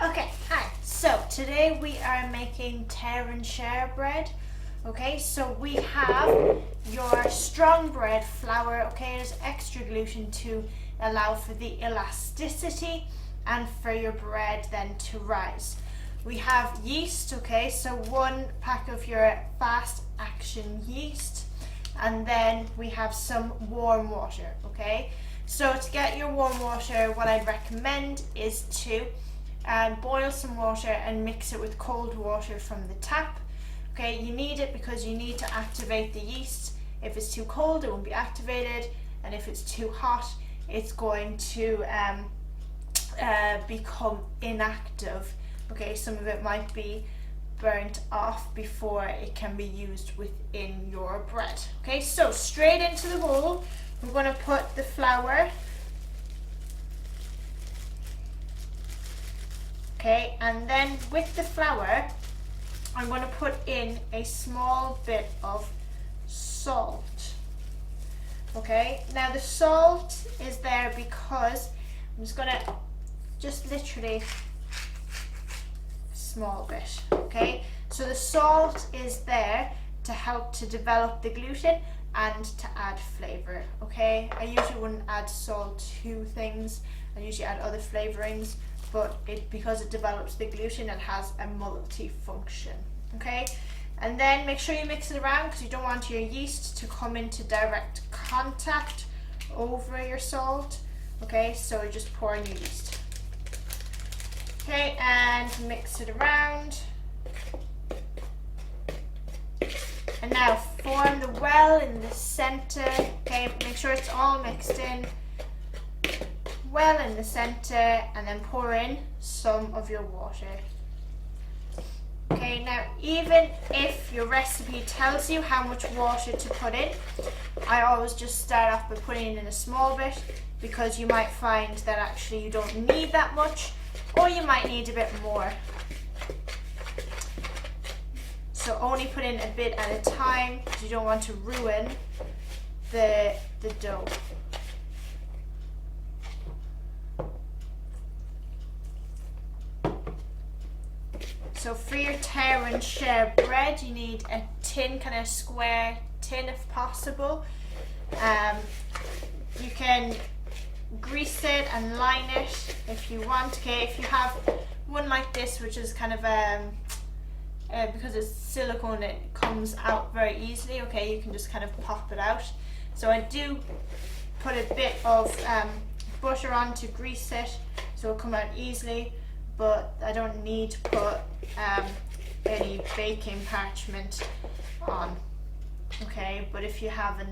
Okay, hi. So today we are making tear and share bread. Okay, so we have your strong bread flour. Okay, there's extra gluten to allow for the elasticity and for your bread then to rise. We have yeast. Okay, so 1 pack of your fast action yeast, and then we have some warm water. Okay, so to get your warm water, what I'd recommend is to boil some water and mix it with cold water from the tap. Okay, you need it because you need to activate the yeast. If it's too cold, it won't be activated, and if it's too hot, it's going to become inactive. Okay, some of it might be burnt off before it can be used within your bread. Okay, so straight into the bowl, we're going to put the flour. Okay, and then with the flour, I'm going to put in a small bit of salt. Okay, now the salt is there because I'm just going to literally a small bit. Okay, so the salt is there to help to develop the gluten and to add flavor. Okay, I usually wouldn't add salt to things. I usually add other flavorings, but because it develops the gluten, it has a multi-function. Okay, and then make sure you mix it around because you don't want your yeast to come into direct contact over your salt. Okay, so you just pour in your yeast. Okay, and mix it around. And now form the well in the center. Okay, make sure it's all mixed in. Well in the center, and then pour in some of your water. Okay, now even if your recipe tells you how much water to put in, I always just start off by putting in a small bit, because you might find that actually you don't need that much, or you might need a bit more. So only put in a bit at a time, because you don't want to ruin the dough. So for your tear and share bread, you need a tin, kind of square tin if possible. You can grease it and line it if you want. Okay, if you have one like this, which is kind of because it's silicone, it comes out very easily. Okay, you can just kind of pop it out. So I do put a bit of butter on to grease it, so it'll come out easily. But I don't need to put any baking parchment on. Okay, but if you have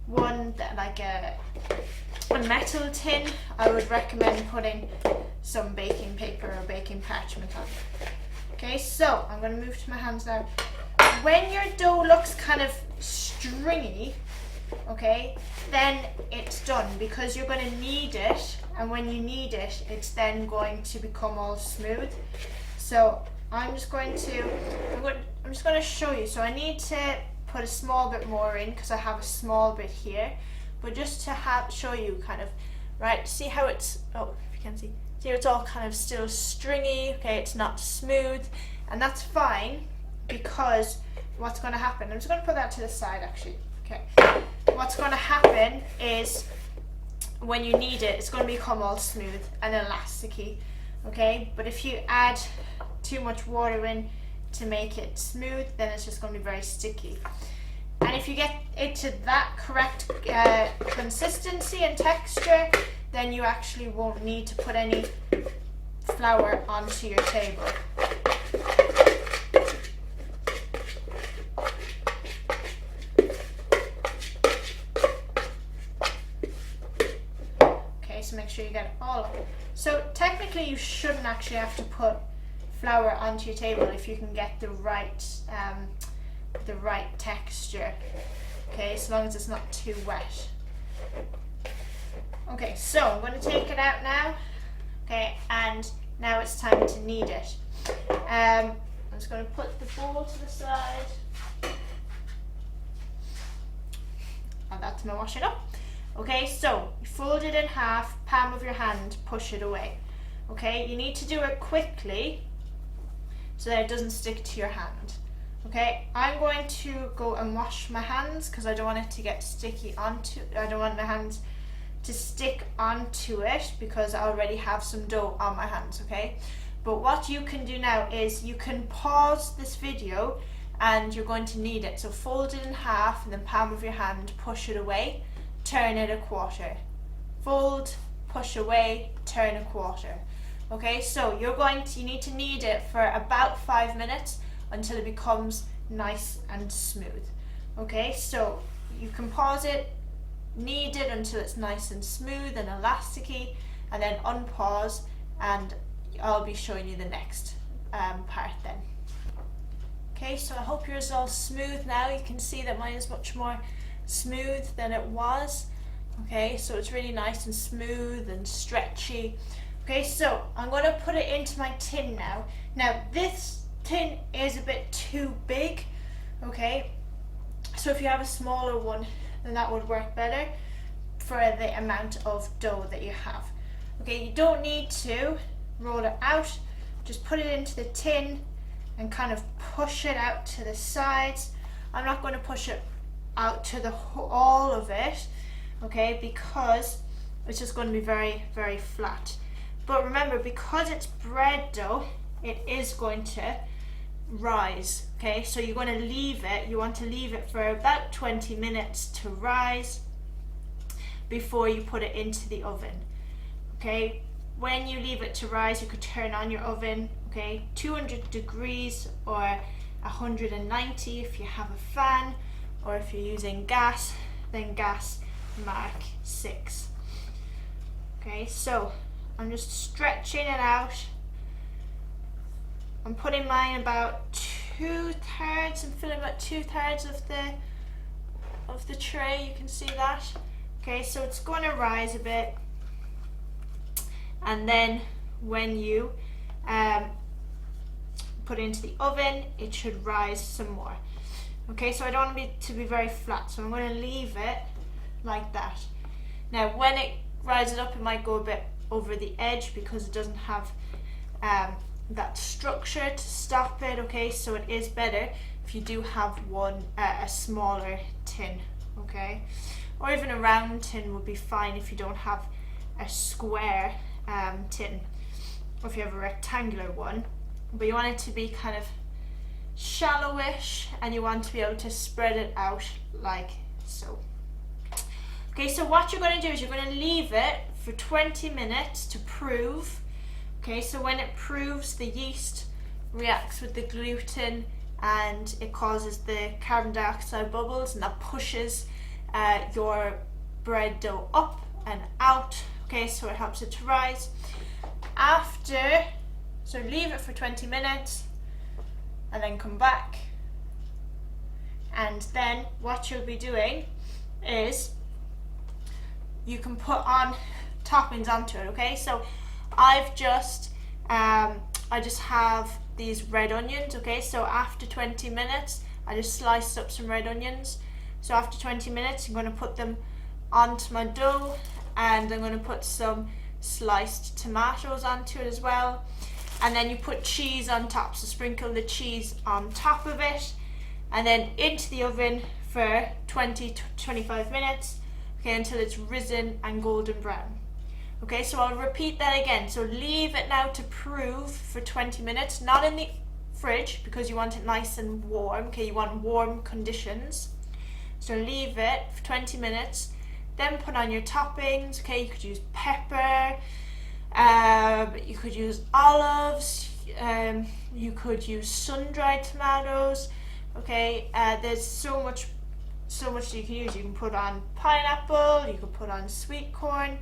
one that like a metal tin, I would recommend putting some baking paper or baking parchment on. Okay, so I'm going to move to my hands now. When your dough looks kind of stringy, okay, then it's done, because you're going to knead it, and when you knead it, it's then going to become all smooth. So I'm just going to show you. So I need to put a small bit more in because I have a small bit here, but just to show you kind of, right, see how it's, oh, if you can see how it's all kind of still stringy. Okay, it's not smooth, and that's fine, because what's going to happen, I'm just going to put that to the side actually. Okay, what's going to happen is when you knead it, it's going to become all smooth and elasticy. Okay, but if you add too much water in to make it smooth, then it's just going to be very sticky. And if you get it to that correct consistency and texture, then you actually won't need to put any flour onto your table. So make sure you get it all up. So technically you shouldn't actually have to put flour onto your table if you can get the right texture. Okay, as long as it's not too wet. Okay, so I'm going to take it out now. Okay, and now it's time to knead it. I'm just going to put the bowl to the side. Add that to my washing up. Okay, so you fold it in half, palm of your hand, push it away. Okay, you need to do it quickly so that it doesn't stick to your hand. Okay, I'm going to go and wash my hands because I don't want it to get sticky onto, I don't want my hands to stick onto it because I already have some dough on my hands, okay? But what you can do now is you can pause this video and you're going to knead it. So fold it in half and then palm of your hand, push it away, turn it a quarter. Fold, push away, turn a quarter. Okay, so you need to knead it for about 5 minutes until it becomes nice and smooth. Okay, so you can pause it, knead it until it's nice and smooth and elasticy, and then unpause, and I'll be showing you the next part then. Okay, so I hope yours is all smooth now. You can see that mine is much more smooth than it was. Okay, so it's really nice and smooth and stretchy. Okay, so I'm going to put it into my tin now. Now this tin is a bit too big, okay? So if you have a smaller one, then that would work better for the amount of dough that you have. Okay, you don't need to roll it out, just put it into the tin and kind of push it out to the sides. I'm not going to push it out to all of it, okay, because it's just going to be very, very flat. But remember, because it's bread dough, it is going to rise, okay? So you're going to leave it, you want to leave it for about 20 minutes to rise before you put it into the oven, okay? When you leave it to rise, you could turn on your oven, okay? 200 degrees or 190 if you have a fan, or if you're using gas, then gas Mark 6. Okay, so I'm just stretching it out. I'm putting mine about 2/3 and filling about 2/3 of the tray. You can see that. Okay, so it's going to rise a bit, and then when you put it into the oven, it should rise some more. Okay, so I don't want it to be very flat, so I'm going to leave it like that. Now, when it rises up, it might go a bit over the edge because it doesn't have that structure to stop it. Okay, so it is better if you do have a smaller tin, okay, or even a round tin would be fine if you don't have a square tin, or if you have a rectangular one, but you want it to be kind of shallowish and you want to be able to spread it out like so. Okay, so what you're going to do is you're going to leave it for 20 minutes to prove. Okay, so when it proves, the yeast reacts with the gluten and it causes the carbon dioxide bubbles, and that pushes your bread dough up and out. Okay, so it helps it to rise. So leave it for 20 minutes and then come back. And then what you'll be doing is you can put on toppings onto it. Okay, so I just have these red onions. Okay, so after 20 minutes I just sliced up some red onions. So after 20 minutes I'm going to put them onto my dough, and I'm going to put some sliced tomatoes onto it as well, and then you put cheese on top, so sprinkle the cheese on top of it, and then into the oven for 20 to 25 minutes, okay, until it's risen and golden brown. Okay, so I'll repeat that again. So leave it now to prove for 20 minutes, not in the fridge because you want it nice and warm. Okay, you want warm conditions. So leave it for 20 minutes, then put on your toppings. Okay, you could use pepper, you could use olives, you could use sun-dried tomatoes. Okay, there's so much you can use. You can put on pineapple, you can put on sweet corn.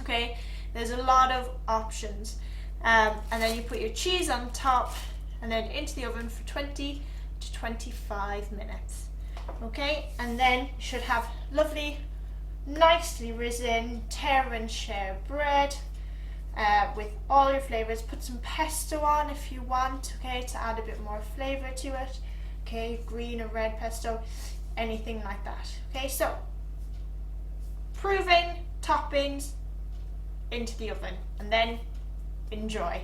Okay, there's a lot of options, and then you put your cheese on top and then into the oven for 20 to 25 minutes. Okay, and then you should have lovely, nicely risen tear and share bread with all your flavors. Put some pesto on if you want, okay, to add a bit more flavor to it. Okay, green or red pesto, anything like that. Okay, so proving, toppings into the oven, and then Enjoy.